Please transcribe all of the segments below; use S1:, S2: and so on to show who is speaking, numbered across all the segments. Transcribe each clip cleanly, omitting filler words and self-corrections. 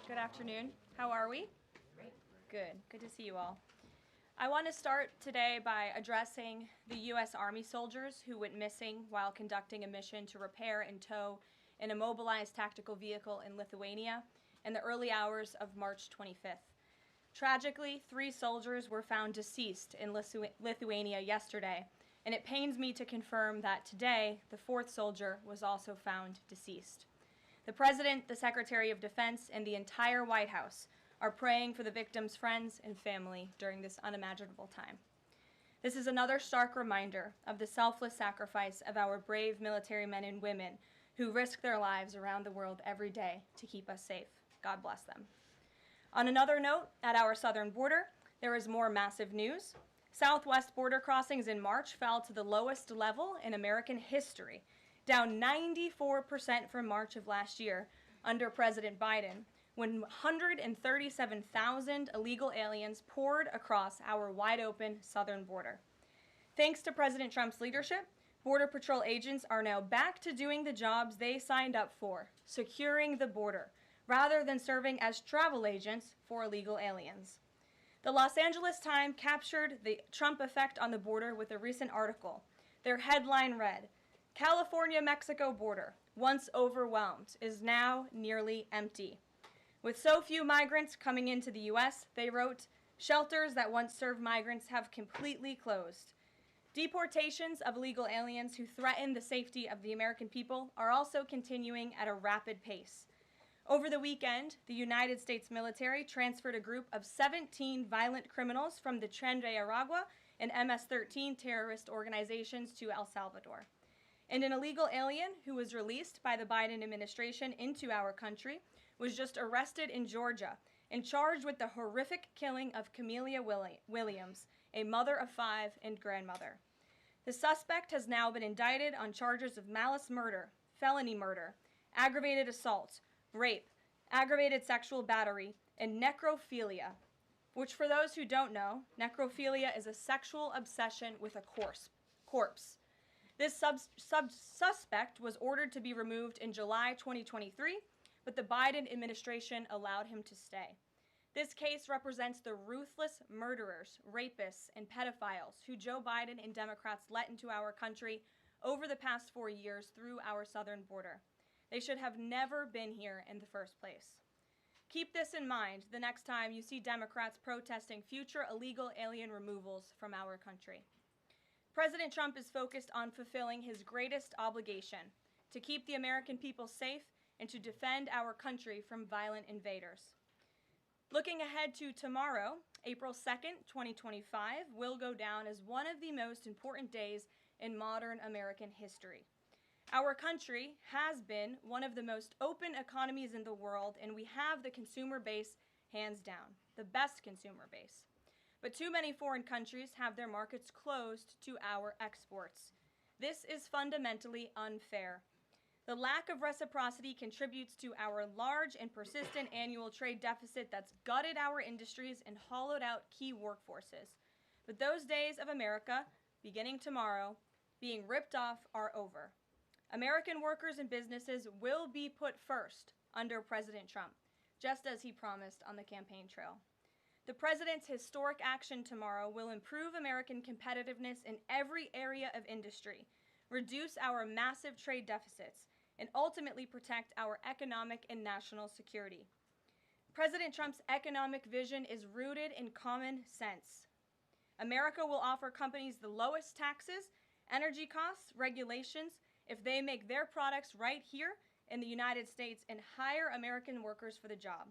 S1: Good afternoon. How are we?
S2: Great.
S1: Good. Good to see you all. I want to start today by addressing the U.S. Army soldiers who went missing while conducting a mission to repair and tow an immobilized tactical vehicle in Lithuania in the early hours of March 25th. Tragically, 3 soldiers were found deceased in Lithuania yesterday, and it pains me to confirm that today the 4th soldier was also found deceased. The President, the Secretary of Defense, and the entire White House are praying for the victims' friends and family during this unimaginable time. This is another stark reminder of the selfless sacrifice of our brave military men and women who risk their lives around the world every day to keep us safe. God bless them. On another note, at our southern border, there is more massive news. Southwest border crossings in March fell to the lowest level in American history, down 94% from March of last year under President Biden, when 137,000 illegal aliens poured across our wide-open southern border. Thanks to President Trump's leadership, Border Patrol agents are now back to doing the jobs they signed up for, securing the border, rather than serving as travel agents for illegal aliens. The Los Angeles Times captured the Trump effect on the border with a recent article. Their headline read, "California-Mexico border, once overwhelmed, is now nearly empty." With so few migrants coming into the U.S., they wrote, "Shelters that once served migrants have completely closed." Deportations of illegal aliens who threaten the safety of the American people are also continuing at a rapid pace. Over the weekend, the United States military transferred a group of 17 violent criminals from the Tren de Aragua and MS-13 terrorist organizations to El Salvador. And an illegal alien who was released by the Biden administration into our country was just arrested in Georgia and charged with the horrific killing of Camelia Williams, a mother of 5 and grandmother. The suspect has now been indicted on charges of malice murder, felony murder, aggravated assault, rape, aggravated sexual battery, and necrophilia, which for those who don't know, necrophilia is a sexual obsession with a corpse. This suspect was ordered to be removed in July 2023, but the Biden administration allowed him to stay. This case represents the ruthless murderers, rapists, and pedophiles who Joe Biden and Democrats let into our country over the past 4 years through our southern border. They should have never been here in the first place. Keep this in mind the next time you see Democrats protesting future illegal alien removals from our country. President Trump is focused on fulfilling his greatest obligation, to keep the American people safe and to defend our country from violent invaders. Looking ahead to tomorrow, April 2nd, 2025, will go down as one of the most important days in modern American history. Our country has been one of the most open economies in the world, and we have the consumer base hands down, the best consumer base. But too many foreign countries have their markets closed to our exports. This is fundamentally unfair. The lack of reciprocity contributes to our large and persistent annual trade deficit that's gutted our industries and hollowed out key workforces. But those days of America, beginning tomorrow, being ripped off are over. American workers and businesses will be put first under President Trump, just as he promised on the campaign trail. The President's historic action tomorrow will improve American competitiveness in every area of industry, reduce our massive trade deficits, and ultimately protect our economic and national security. President Trump's economic vision is rooted in common sense. America will offer companies the lowest taxes, energy costs, regulations, if they make their products right here in the United States and hire American workers for the job.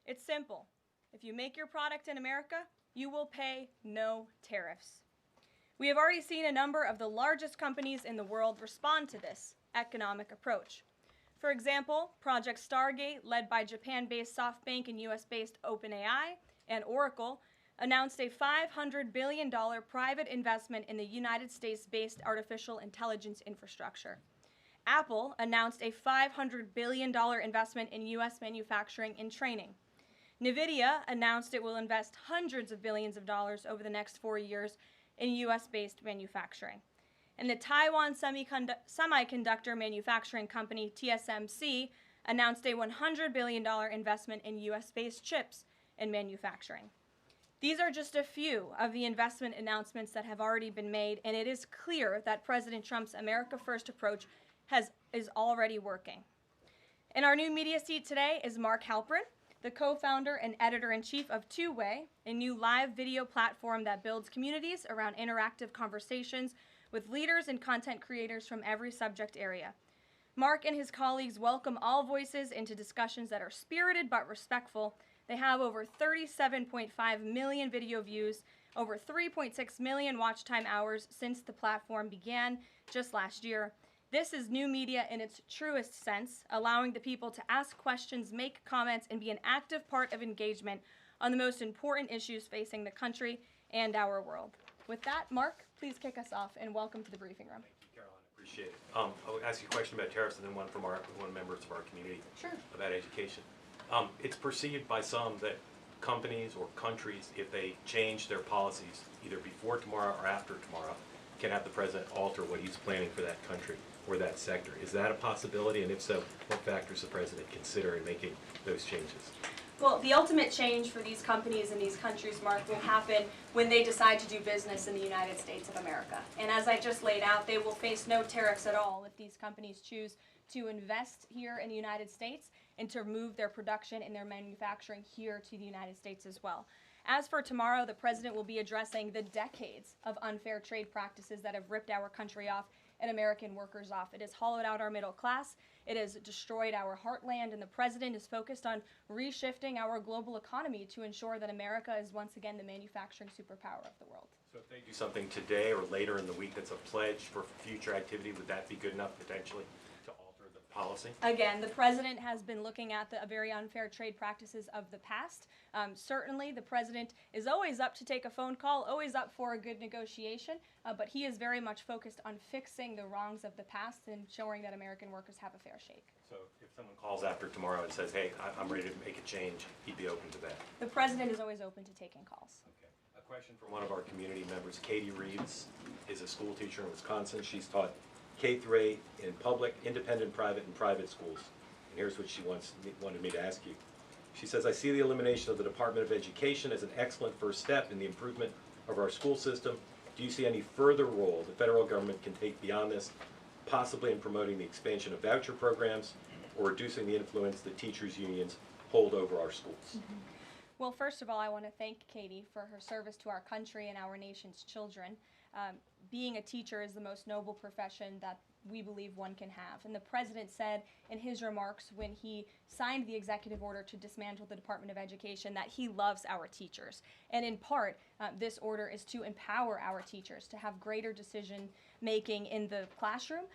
S1: It's simple. If you make your product in America, you will pay no tariffs. We have already seen a number of the largest companies in the world respond to this economic approach. For example, Project Stargate, led by Japan-based SoftBank and US-based OpenAI, and Oracle, announced a $500 billion private investment in the United States-based artificial intelligence infrastructure. Apple announced a $500 billion investment in US manufacturing and training. NVIDIA announced it will invest hundreds of billions of dollars over the next 4 years in US-based manufacturing. And the Taiwan semiconductor manufacturing company TSMC announced a $100 billion investment in U.S.-based chips and manufacturing. These are just a few of the investment announcements that have already been made, and it is clear that President Trump's America First approach is already working. In our new media seat today is Mark Halperin, the co-founder and editor-in-chief of Two Way, a new live video platform that builds communities around interactive conversations with leaders and content creators from every subject area. Mark and his colleagues welcome all voices into discussions that are spirited but respectful. They have over 37.5 million video views, over 3.6 million watch time hours since the platform began just last year. This is new media in its truest sense, allowing the people to ask questions, make comments, and be an active part of engagement on the most important issues facing the country and our world. With that, Mark, please kick us off, and welcome to the briefing room.
S2: Thank you, Caroline. Appreciate it. I'll ask you a question about tariffs and then one from one members of our community about education. It's perceived by some that companies or countries, if they change their policies either before tomorrow or after tomorrow, can have the president alter what he's planning for that country or that sector. Is that a possibility? And if so, what factors the president consider in making those changes?
S1: Well, the ultimate change for these companies in these countries, Mark, will happen when they decide to do business in the United States of America. And as I just laid out, they will face no tariffs at all if these companies choose to invest here in the United States and to move their production and their manufacturing here to the United States as well. As for tomorrow, the president will be addressing the decades of unfair trade practices that have ripped our country off and American workers off. It has hollowed out our middle class. It has destroyed our heartland, and the president is focused on reshifting our global economy to ensure that America is once again the manufacturing superpower of the world. So
S2: if they do something today or later in the week that's a pledge for future activity, would that be good enough potentially to alter the policy?
S1: Again, the president has been looking at the very unfair trade practices of the past. Certainly, the president is always up to take a phone call, always up for a good negotiation, but he is very much focused on fixing the wrongs of the past and ensuring that American workers have a fair shake.
S2: So if someone calls after tomorrow and says, hey, I'm ready to make a change, he'd be open to that?
S1: The president is always open to taking calls.
S2: Okay. A question from one of our community members. Katie Reeves is a school teacher in Wisconsin. She's taught K through 8 in public, independent, private, and private schools. And here's what she wanted me to ask you. She says, I see the elimination of the Department of Education as an excellent first step in the improvement of our school system. Do you see any further role the federal government can take beyond this, possibly in promoting the expansion of voucher programs or reducing the influence that teachers' unions hold over our schools?
S1: Well, first of all, I want to thank Katie for her service to our country and our nation's children. Being a teacher is the most noble profession that we believe one can have. And the president said in his remarks when he signed the executive order to dismantle the Department of Education that he loves our teachers. And in part, this order is to empower our teachers to have greater decision making in the classroom.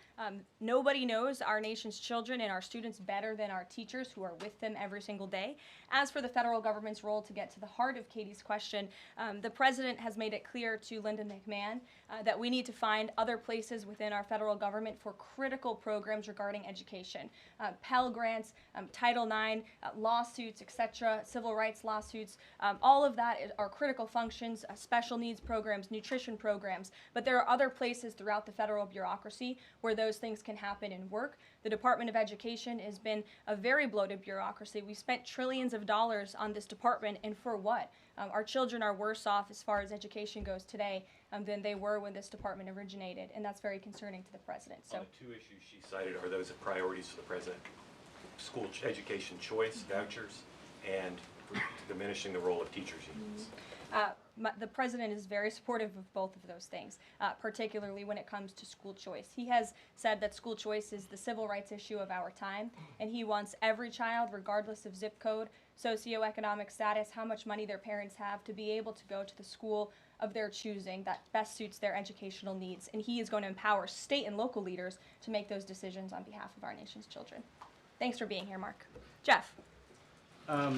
S1: Nobody knows our nation's children and our students better than our teachers who are with them every single day. As for the federal government's role, to get to the heart of Katie's question, the president has made it clear to Linda McMahon that we need to find other places within our federal government for critical programs regarding education. Pell Grants, Title IX, lawsuits, etc., civil rights lawsuits, all of that are critical functions, special needs programs, nutrition programs, but there are other places throughout the federal bureaucracy where those things can happen and work. The Department of Education has been a very bloated bureaucracy. We spent trillions of dollars on this department, and for what? Our children are worse off as far as education goes today than they were when this department originated, and that's very concerning to the president. So,
S2: the two issues she cited are those priorities for the president: school education choice, vouchers, and diminishing the role of teachers' unions.
S1: The president is very supportive of both of those things, particularly when it comes to school choice. He has said that school choice is the civil rights issue of our time, and he wants every child, regardless of zip code, socioeconomic status, how much money their parents have, to be able to go to the school of their choosing that best suits their educational needs. And he is going to empower state and local leaders to make those decisions on behalf of our nation's children. Thanks for being here, Mark. Jeff.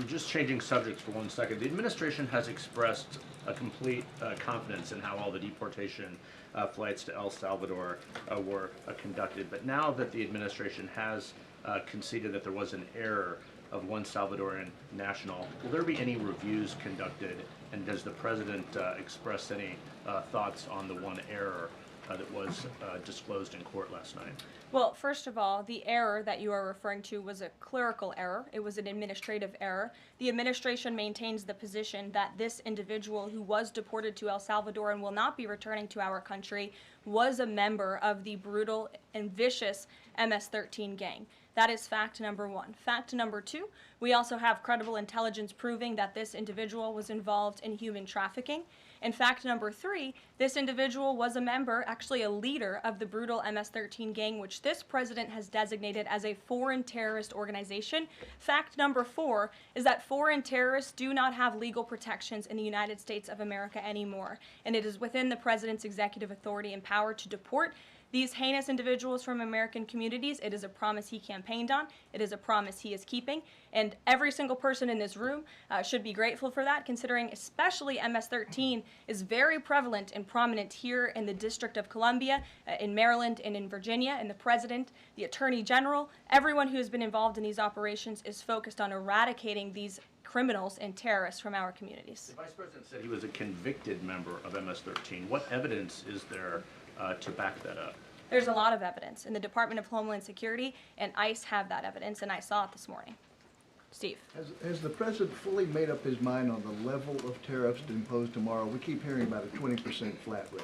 S3: Just changing subjects for 1 second. The administration has expressed a complete confidence in how all the deportation flights to El Salvador were conducted. But now that the administration has conceded that there was an error of one Salvadoran national, will there be any reviews conducted? And does the president express any thoughts on the one error that was disclosed in court last night?
S1: Well, first of all, the error that you are referring to was a clerical error. It was an administrative error. The administration maintains the position that this individual who was deported to El Salvador and will not be returning to our country was a member of the brutal and vicious MS-13 gang. That is fact number one. Fact number two, we also have credible intelligence proving that this individual was involved in human trafficking. And fact number three, this individual was a member, actually a leader of the brutal MS-13 gang, which this president has designated as a foreign terrorist organization. Fact number four is that foreign terrorists do not have legal protections in the United States of America anymore. And it is within the president's executive authority and power to deport these heinous individuals from American communities. It is a promise he campaigned on. It is a promise he is keeping. And every single person in this room should be grateful for that, considering especially MS-13 is very prevalent and prominent here in the District of Columbia, in Maryland, and in Virginia. And the president, the attorney general, everyone who has been involved in these operations is focused on eradicating these criminals and terrorists from our communities.
S3: The vice president said he was a convicted member of MS-13. What evidence is there to back that up?
S1: There's a lot of evidence, and the Department of Homeland Security and ICE have that evidence, and I saw it this morning. Steve.
S4: Has the president fully made up his mind on the level of tariffs to impose tomorrow? We keep hearing about a 20% flat rate.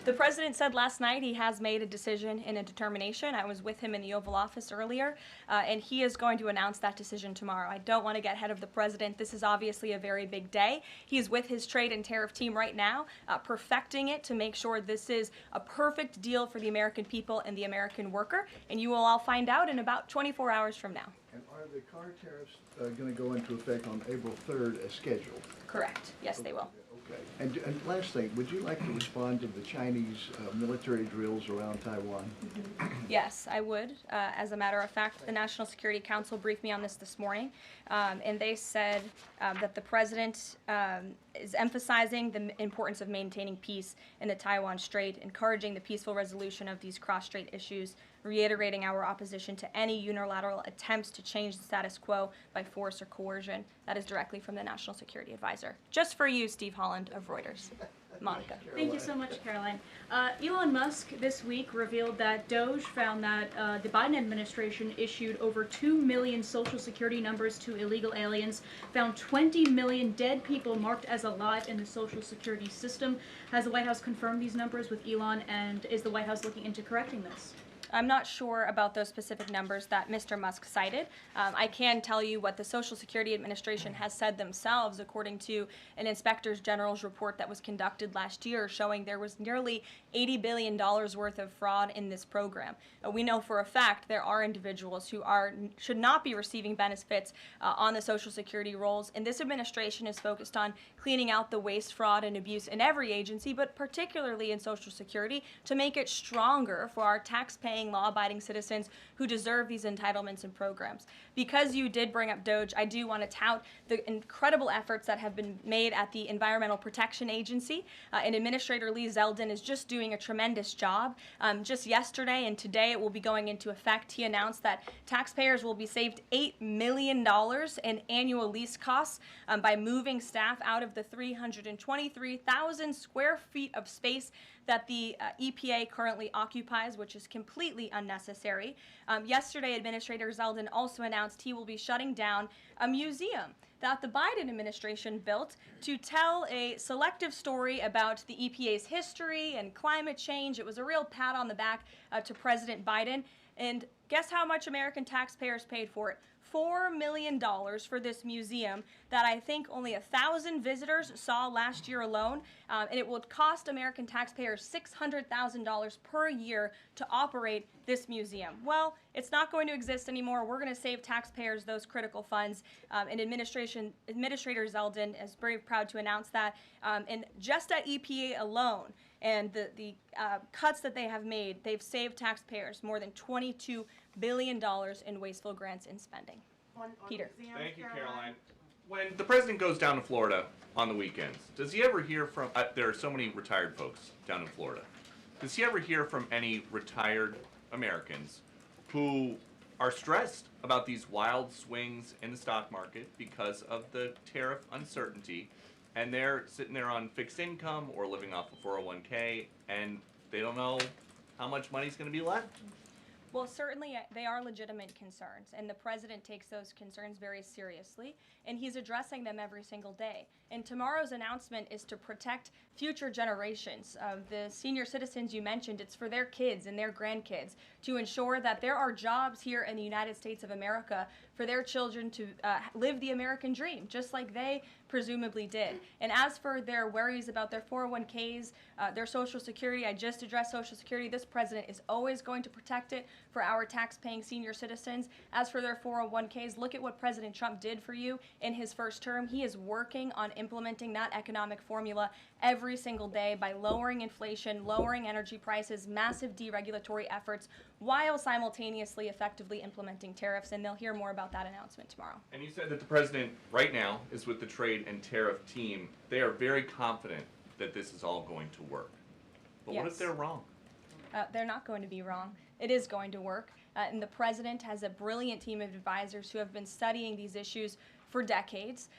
S1: The president said last night he has made a decision and a determination. I was with him in the Oval Office earlier, and he is going to announce that decision tomorrow. I don't want to get ahead of the president. This is obviously a very big day. He is with his trade and tariff team right now, perfecting it to make sure this is a perfect deal for the American people and the American worker, and you will all find out in about 24 hours from now.
S4: And are the car tariffs going to go into effect on April 3rd as scheduled?
S1: Correct. Yes, they will.
S4: Okay. And last thing, would you like to respond to the Chinese military drills around Taiwan?
S1: Yes, I would. As a matter of fact, the National Security Council briefed me on this morning, and they said that the president is emphasizing the importance of maintaining peace in the Taiwan Strait, encouraging the peaceful resolution of these cross-strait issues, reiterating our opposition to any unilateral attempts to change the status quo by force or coercion. That is directly from the National Security Advisor. Just for you, Steve Holland of Reuters. Monica.
S5: Thank you so much, Caroline. Elon Musk this week revealed that DOJ found that the Biden administration issued over 2 million Social Security numbers to illegal aliens, found 20 million dead people marked as alive in the Social Security system. Has the White House confirmed these numbers with Elon, and is the White House looking into correcting this?
S1: I'm not sure about those specific numbers that Mr. Musk cited. I can tell you what the Social Security Administration has said themselves, according to an Inspector General's report that was conducted last year, showing there was nearly $80 billion worth of fraud in this program. We know for a fact there are individuals who should not be receiving benefits on the Social Security rolls, and this administration is focused on cleaning out the waste, fraud, and abuse in every agency, but particularly in Social Security, to make it stronger for our tax-paying, law-abiding citizens who deserve these entitlements and programs. Because you did bring up DOJ, I do want to tout the incredible efforts that have been made at the Environmental Protection Agency, and Administrator Lee Zeldin is just doing a tremendous job. Just yesterday and today it will be going into effect. He announced that taxpayers will be saved $8 million in annual lease costs by moving staff out of the 323,000 square feet of space that the EPA currently occupies, which is completely unnecessary. Yesterday, Administrator Zeldin also announced he will be shutting down a museum that the Biden administration built to tell a selective story about the EPA's history and climate change. It was a real pat on the back to President Biden. And guess how much American taxpayers paid for it? $4 million for this museum that I think only 1,000 visitors saw last year alone, and it will cost American taxpayers $600,000 per year to operate this museum. Well, it's not going to exist anymore. We're going to save taxpayers those critical funds, and Administrator Zeldin is very proud to announce that. And just at EPA alone, and the cuts that they have made, they've saved taxpayers more than $22 billion in wasteful grants and spending. Peter.
S6: Thank you, Caroline. When the president goes down to Florida on the weekends, does he ever hear from, there are so many retired folks down in Florida, does he ever hear from any retired Americans who are stressed about these wild swings in the stock market because of the tariff uncertainty, and they're sitting there on fixed income or living off a 401k, and they don't know how much money's going to be left.
S1: Well, certainly they are legitimate concerns, and the president takes those concerns very seriously, and he's addressing them every single day. And tomorrow's announcement is to protect future generations of the senior citizens you mentioned. It's for their kids and their grandkids to ensure that there are jobs here in the United States of America for their children to live the American dream, just like they presumably did. And as for their worries about their 401ks, their Social Security, I just addressed Social Security. This president is always going to protect it for our tax-paying senior citizens. As for their 401ks, look at what President Trump did for you in his first term. He is working on implementing that economic formula every single day by lowering inflation, lowering energy prices, massive deregulatory efforts, while simultaneously effectively implementing tariffs. And they'll hear more about that announcement tomorrow.
S6: And you said that the president right now is with the trade and tariff team. They are very confident that this is all going to work. But what if they're wrong?
S1: They're not going to be wrong. It is going to work. And the president has a brilliant team of advisors who have been studying these issues for decades,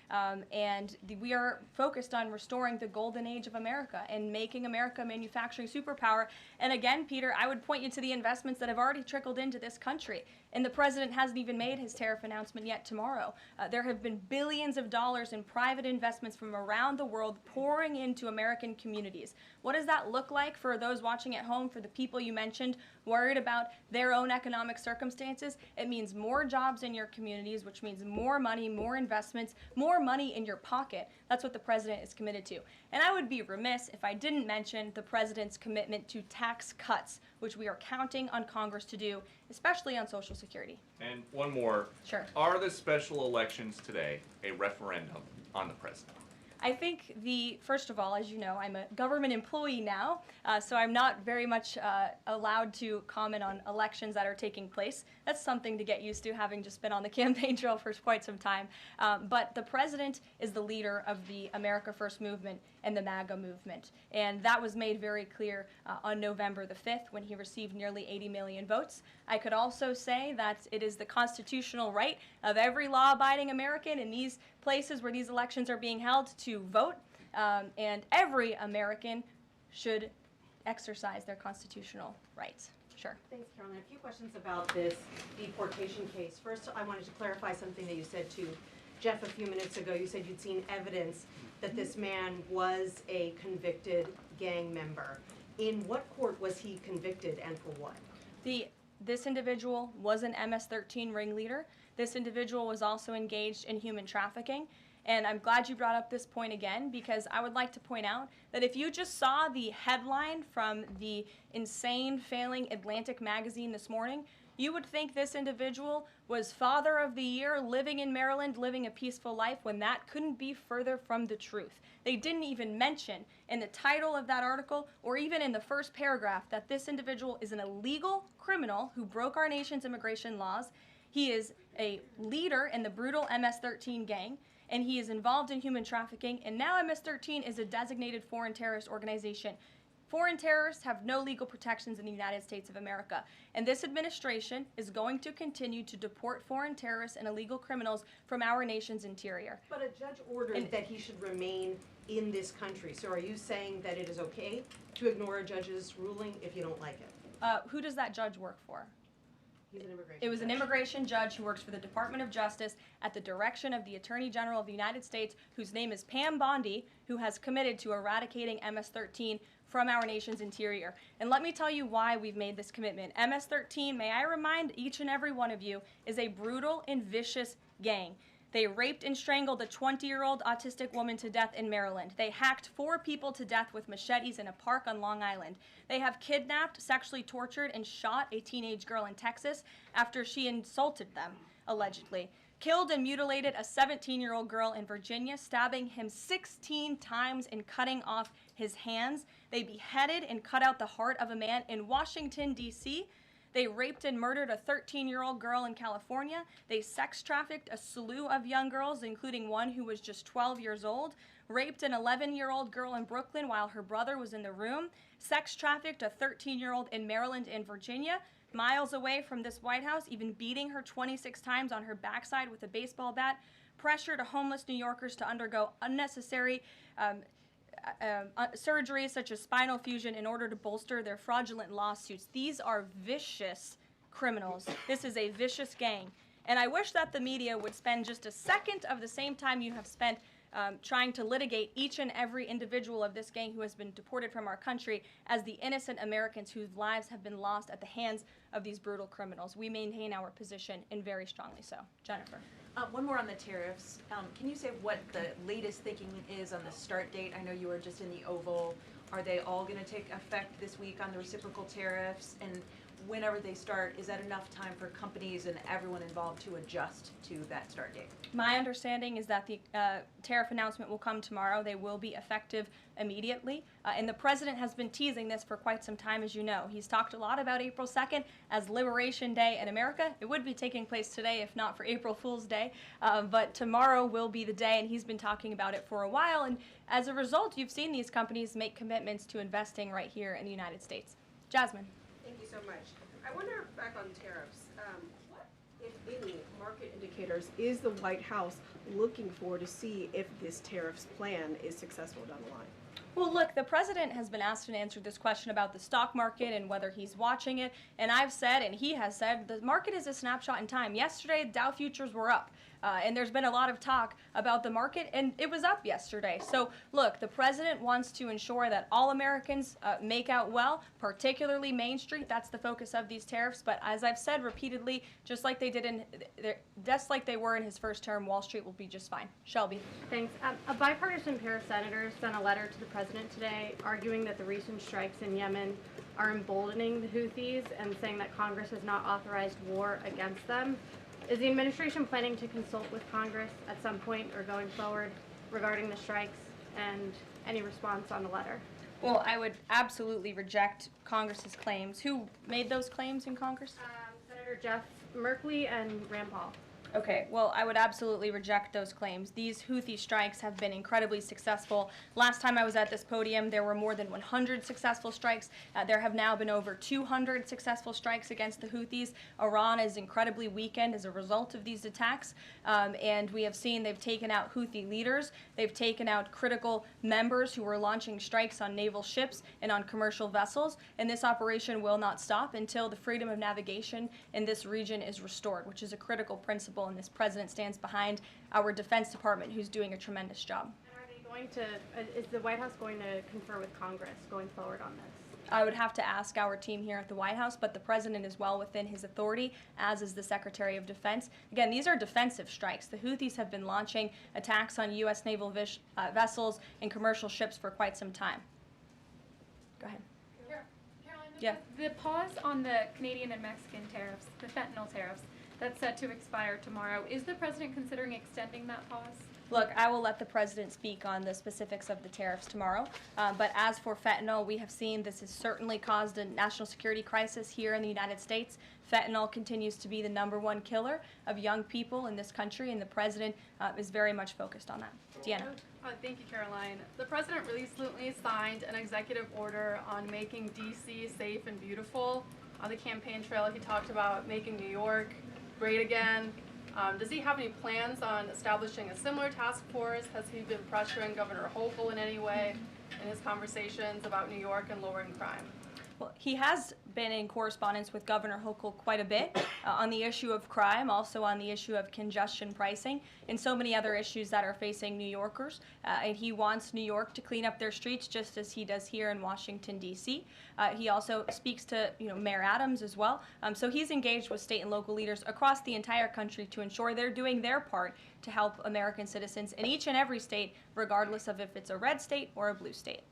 S1: and we are focused on restoring the golden age of America and making America a manufacturing superpower. And again, Peter, I would point you to the investments that have already trickled into this country, and the president hasn't even made his tariff announcement yet tomorrow. There have been billions of dollars in private investments from around the world pouring into American communities. What does that look like for those watching at home, for the people you mentioned worried about their own economic circumstances? It means more jobs in your communities, which means more money, more investments, more money in your pocket. That's what the president is committed to. And I would be remiss if I didn't mention the president's commitment to tax cuts, which we are counting on Congress to do, especially on Social Security.
S6: And one more.
S1: Sure.
S6: Are the special elections today a referendum on the president?
S1: I think first of all, as you know, I'm a government employee now, so I'm not very much allowed to comment on elections that are taking place. That's something to get used to, having just been on the campaign trail for quite some time. But the president is the leader of the America First movement and the MAGA movement. And that was made very clear on November the 5th when he received nearly 80 million votes. I could also say that it is the constitutional right of every law-abiding American in these places where these elections are being held to vote, and every American should exercise their constitutional rights. Sure.
S7: Thanks, Caroline. A few questions about this deportation case. First, I wanted to clarify something that you said to Jeff a few minutes ago. You said you'd seen evidence that this man was a convicted gang member. In what court was he convicted and for what?
S1: This individual was an MS-13 ringleader. This individual was also engaged in human trafficking. And I'm glad you brought up this point again, because I would like to point out that if you just saw the headline from the insane, failing Atlantic magazine this morning, you would think this individual was Father of the Year, living in Maryland, living a peaceful life, when that couldn't be further from the truth. They didn't even mention in the title of that article, or even in the first paragraph, that this individual is an illegal criminal who broke our nation's immigration laws. He is a leader in the brutal MS-13 gang, and he is involved in human trafficking, and now MS-13 is a designated foreign terrorist organization. Foreign terrorists have no legal protections in the United States of America, and this administration is going to continue to deport foreign terrorists and illegal criminals from our nation's interior.
S7: But a judge ordered that he should remain in this country. So are you saying that it is okay to ignore a judge's ruling if you don't like it?
S1: Who does that judge work for?
S7: He's an immigration
S1: It was an
S7: judge.
S1: immigration judge who works for the Department of Justice at the direction of the Attorney General of the United States, whose name is Pam Bondi, who has committed to eradicating MS-13 from our nation's interior. And let me tell you why we've made this commitment. MS-13, may I remind each and every one of you, is a brutal and vicious gang. They raped and strangled a 20-year-old autistic woman to death in Maryland. They hacked 4 people to death with machetes in a park on Long Island. They have kidnapped, sexually tortured, and shot a teenage girl in Texas after she insulted them, allegedly. Killed and mutilated a 17-year-old girl in Virginia, stabbing him 16 times and cutting off his hands. They beheaded and cut out the heart of a man in Washington, D.C. They raped and murdered a 13-year-old girl in California. They sex trafficked a slew of young girls, including one who was just 12 years old. Raped an 11-year-old girl in Brooklyn while her brother was in the room. Sex trafficked a 13-year-old in Maryland and Virginia, miles away from this White House, even beating her 26 times on her backside with a baseball bat. Pressured homeless New Yorkers to undergo unnecessary surgeries such as spinal fusion in order to bolster their fraudulent lawsuits. These are vicious criminals. This is a vicious gang. And I wish that the media would spend just a second of the same time you have spent trying to litigate each and every individual of this gang who has been deported from our country as the innocent Americans whose lives have been lost at the hands of these brutal criminals. We maintain our position, and very strongly so. Jennifer.
S8: One more on the tariffs. Can you say what the latest thinking is on the start date? I know you were just in the Oval. Are they all going to take effect this week on the reciprocal tariffs? And whenever they start, is that enough time for companies and everyone involved to adjust to that start date?
S1: My understanding is that the tariff announcement will come tomorrow. They will be effective immediately. And the president has been teasing this for quite some time, as you know. He's talked a lot about April 2nd as Liberation Day in America. It would be taking place today if not for April Fool's Day. But tomorrow will be the day, and he's been talking about it for a while. And as a result, you've seen these companies make commitments to investing right here in the United States. Jasmine.
S9: Thank you so much. I wonder, back on tariffs, what, if any, market indicators is the White House looking for to see if this tariffs plan is successful down the line?
S1: Well, look, the president has been asked and answered this question about the stock market and whether he's watching it. And I've said, and he has said, the market is a snapshot in time. Yesterday, Dow futures were up. And there's been a lot of talk about the market, and it was up yesterday. So, look, the president wants to ensure that all Americans make out well, particularly Main Street. That's the focus of these tariffs. But as I've said repeatedly, just like they were in his first term, Wall Street will be just fine. Shelby.
S10: Thanks. A bipartisan pair of senators sent a letter to the president today arguing that the recent strikes in Yemen are emboldening the Houthis and saying that Congress has not authorized war against them. Is the administration planning to consult with Congress at some point or going forward regarding the strikes, and any response on the letter?
S1: Well, I would absolutely reject Congress's claims. Who made those claims in Congress?
S10: Senator Jeff Merkley and Rand Paul.
S1: Okay, well, I would absolutely reject those claims. These Houthi strikes have been incredibly successful. Last time I was at this podium, there were more than 100 successful strikes. There have now been over 200 successful strikes against the Houthis. Iran is incredibly weakened as a result of these attacks, and we have seen they've taken out Houthi leaders. They've taken out critical members who were launching strikes on naval ships and on commercial vessels, and this operation will not stop until the freedom of navigation in this region is restored, which is a critical principle. And this president stands behind our Defense Department, who's doing a tremendous job.
S10: And are they going to, is the White House going to confer with Congress going forward on this?
S1: I would have to ask our team here at the White House, but the president is well within his authority, as is the Secretary of Defense. Again, these are defensive strikes. The Houthis have been launching attacks on U.S. naval vessels and commercial ships for quite some time. Go ahead.
S11: Caroline,
S1: Yeah.
S11: The pause on the Canadian and Mexican tariffs, the fentanyl tariffs, that's set to expire tomorrow. Is the president considering extending that pause?
S1: Look, I will let the president speak on the specifics of the tariffs tomorrow. But as for fentanyl, we have seen this has certainly caused a national security crisis here in the United States. Fentanyl continues to be the #1 killer of young people in this country, and the president is very much focused on that. Deanna.
S12: Thank you, Caroline. The president recently signed an executive order on making D.C. safe and beautiful. On the campaign trail, he talked about making New York great again. Does he have any plans on establishing a similar task force? Has he been pressuring Governor Hochul in any way in his conversations about New York and lowering crime?
S1: Well, he has been in correspondence with Governor Hochul quite a bit on the issue of crime, also on the issue of congestion pricing, and so many other issues that are facing New Yorkers. And he wants New York to clean up their streets just as he does here in Washington, D.C. He also speaks to Mayor Adams as well. So he's engaged with state and local leaders across the entire country to ensure they're doing their part to help American citizens in each and every state, regardless of if it's a red state or a blue state.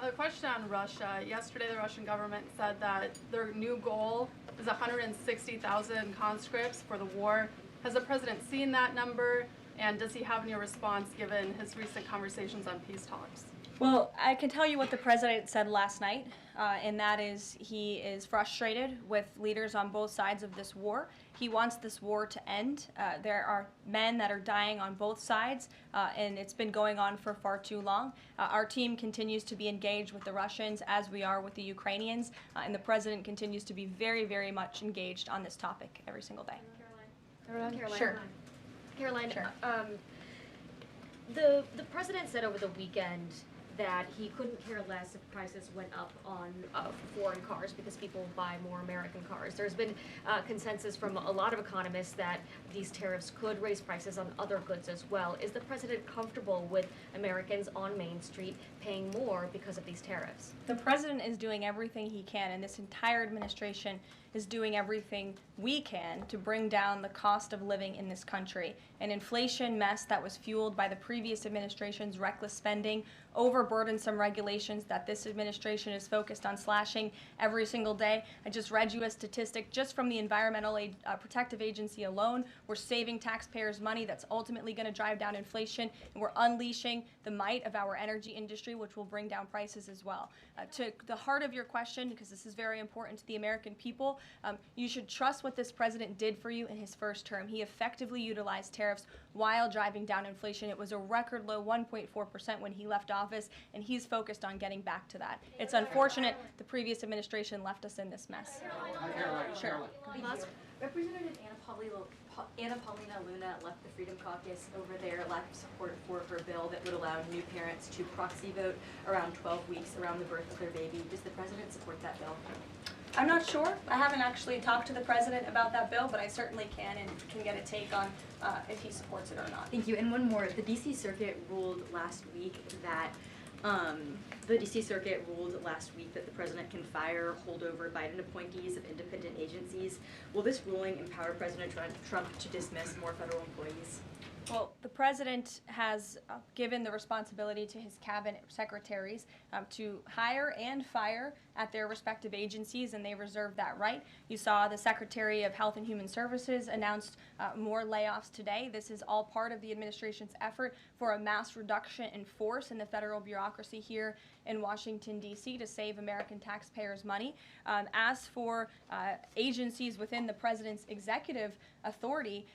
S12: A question on Russia. Yesterday, the Russian government said that their new goal is 160,000 conscripts for the war. Has the president seen that number, and does he have any response given his recent conversations on peace talks?
S1: Well, I can tell you what the president said last night, and that is he is frustrated with leaders on both sides of this war. He wants this war to end. There are men that are dying on both sides, and it's been going on for far too long. Our team continues to be engaged with the Russians as we are with the Ukrainians, and the president continues to be very, very much engaged on this topic every single day.
S10: Caroline?
S1: Sure.
S13: Caroline,
S1: Sure.
S13: The president said over the weekend that he couldn't care less if prices went up on foreign cars because people buy more American cars. There's been consensus from a lot of economists that these tariffs could raise prices on other goods as well. Is the president comfortable with Americans on Main Street paying more because of these tariffs?
S1: The president is doing everything he can, and this entire administration is doing everything we can to bring down the cost of living in this country. An inflation mess that was fueled by the previous administration's reckless spending, overburdensome regulations that this administration is focused on slashing every single day. I just read you a statistic just from the Environmental Protective Agency alone. We're saving taxpayers money that's ultimately going to drive down inflation, and we're unleashing the might of our energy industry, which will bring down prices as well. To the heart of your question, because this is very important to the American people, you should trust what this president did for you in his first term. He effectively utilized tariffs while driving down inflation. It was a record low 1.4% when he left office, and he's focused on getting back to that. It's unfortunate the previous administration left us in this mess. Sure.
S14: Representative Anna Paulina Luna left the Freedom Caucus over their lack of support for her bill that would allow new parents to proxy vote around 12 weeks around the birth of their baby. Does the president support that bill?
S1: I'm not sure. I haven't actually talked to the president about that bill, but I certainly can and can get a take on if he supports it or not.
S14: Thank you. And one more. The D.C. Circuit ruled last week that the president can fire holdover Biden appointees of independent agencies. Will this ruling empower President Trump to dismiss more federal employees?
S1: Well, the president has given the responsibility to his cabinet secretaries to hire and fire at their respective agencies, and they reserve that right. You saw the Secretary of Health and Human Services announced more layoffs today. This is all part of the administration's effort for a mass reduction in force in the federal bureaucracy here in Washington, D.C. to save American taxpayers money. As for agencies within the president's executive authority,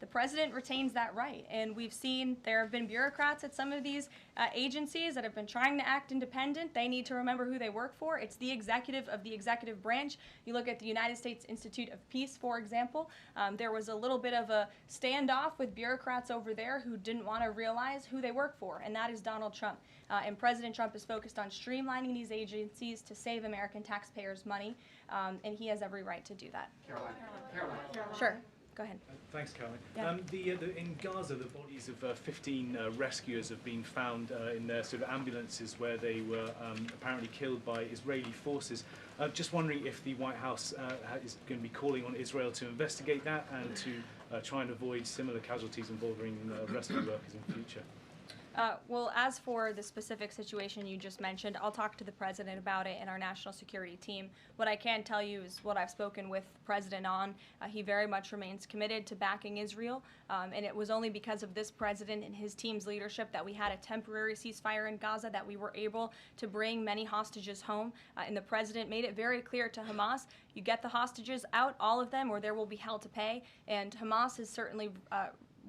S1: the president retains that right. And we've seen there have been bureaucrats at some of these agencies that have been trying to act independent. They need to remember who they work for. It's the executive of the executive branch. You look at the United States Institute of Peace, for example. There was a little bit of a standoff with bureaucrats over there who didn't want to realize who they work for, and that is Donald Trump. And President Trump is focused on streamlining these agencies to save American taxpayers money, and he has every right to do that.
S15: Karoline.
S1: Sure. Go ahead.
S15: Thanks, Caroline.
S1: Yeah.
S15: In Gaza, the bodies of 15 rescuers have been found in their sort of ambulances where they were apparently killed by Israeli forces. Just wondering if the White House is going to be calling on Israel to investigate that and to try and avoid similar casualties involving rescue workers in future.
S1: Well, as for the specific situation you just mentioned, I'll talk to the president about it and our national security team. What I can tell you is what I've spoken with the president on. He very much remains committed to backing Israel, and it was only because of this president and his team's leadership that we had a temporary ceasefire in Gaza, that we were able to bring many hostages home. And the president made it very clear to Hamas, you get the hostages out, all of them, or there will be hell to pay. And Hamas is certainly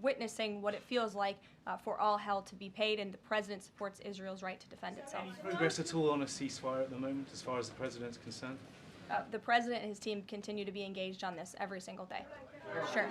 S1: witnessing what it feels like for all hell to be paid, and the president supports Israel's right to defend itself.
S15: Any progress at all on a ceasefire at the moment, as far as the president's concerned?
S1: The president and his team continue to be engaged on this every single day. Sure.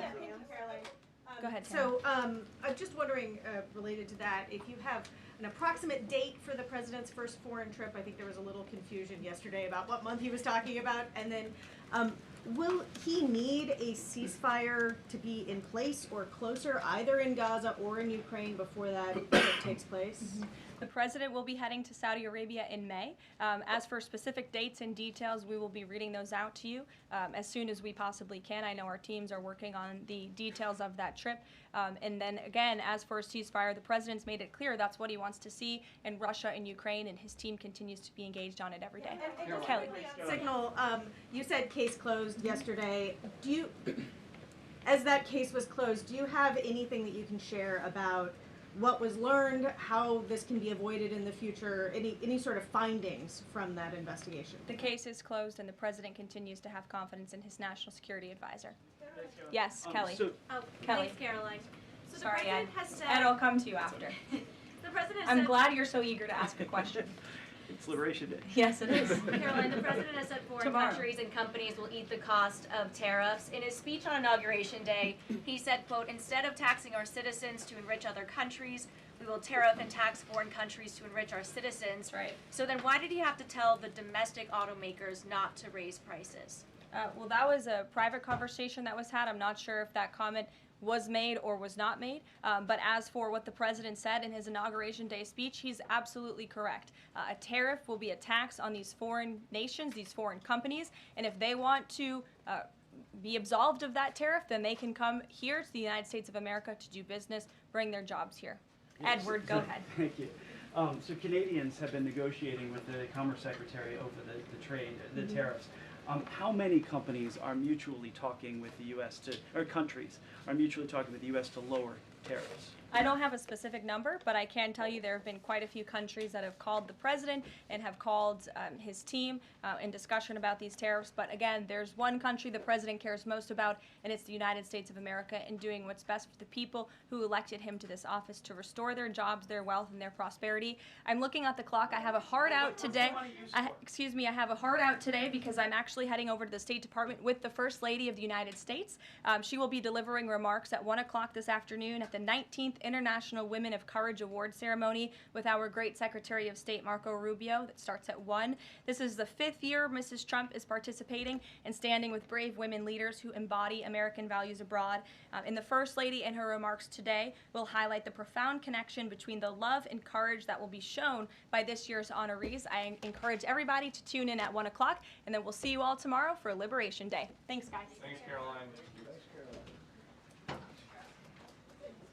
S1: Go ahead, Sam.
S7: So I'm just wondering, related to that, if you have an approximate date for the president's first foreign trip. I think there was a little confusion yesterday about what month he was talking about. And then will he need a ceasefire to be in place or closer, either in Gaza or in Ukraine, before that takes place?
S1: Mm-hmm. The president will be heading to Saudi Arabia in May. As for specific dates and details, we will be reading those out to you as soon as we possibly can. I know our teams are working on the details of that trip. And then again, as for a ceasefire, the president's made it clear that's what he wants to see in Russia and Ukraine, and his team continues to be engaged on it every day.
S7: And
S1: Kelly.
S7: Signal, you said case closed yesterday. Do you, as that case was closed, do you have anything that you can share about what was learned, how this can be avoided in the future, any sort of findings from that investigation?
S1: The case is closed, and the president continues to have confidence in his national security advisor. Yes, Kelly. Kelly.
S16: Thanks, Karoline. So the
S1: Sorry,
S16: president
S1: Ed.
S16: has said.
S1: Ed, I'll come to you after.
S16: The president
S1: I'm
S16: said,
S1: glad you're so eager to ask a question.
S17: It's Liberation Day.
S1: Yes, it is.
S16: Caroline, the president has said foreign countries and companies will eat the cost of tariffs. In his speech on Inauguration Day, he said, quote, instead of taxing our citizens to enrich other countries, we will tariff and tax foreign countries to enrich our citizens.
S1: Right.
S16: So then why did he have to tell the domestic automakers not to raise prices?
S1: Well, that was a private conversation that was had. I'm not sure if that comment was made or was not made. But as for what the president said in his Inauguration Day speech, he's absolutely correct. A tariff will be a tax on these foreign nations, these foreign companies, and if they want to be absolved of that tariff, then they can come here to the United States of America to do business, bring their jobs here.
S17: Yes.
S1: Edward, go ahead.
S17: Thank you. So Canadians have been negotiating with the Commerce Secretary over the trade, the tariffs. How many companies are mutually talking with the U.S. or countries are mutually talking with the U.S. to lower tariffs?
S1: I don't have a specific number, but I can tell you there have been quite a few countries that have called the president and have called his team in discussion about these tariffs. But again, there's one country the president cares most about, and it's the United States of America, and doing what's best for the people who elected him to this office to restore their jobs, their wealth, and their prosperity. I'm looking at the clock. I have a hard out today. I have a hard out today because I'm actually heading over to the State Department with the First Lady of the United States. She will be delivering remarks at 1 o'clock this afternoon at the 19th International Women of Courage Award ceremony with our great Secretary of State Marco Rubio that starts at 1. This is the 5th year Mrs. Trump is participating and standing with brave women leaders who embody American values abroad. And the First Lady in her remarks today will highlight the profound connection between the love and courage that will be shown by this year's honorees. I encourage everybody to tune in at 1 o'clock, and then we'll see you all tomorrow for Liberation Day. Thanks, guys.
S6: Thanks, Caroline.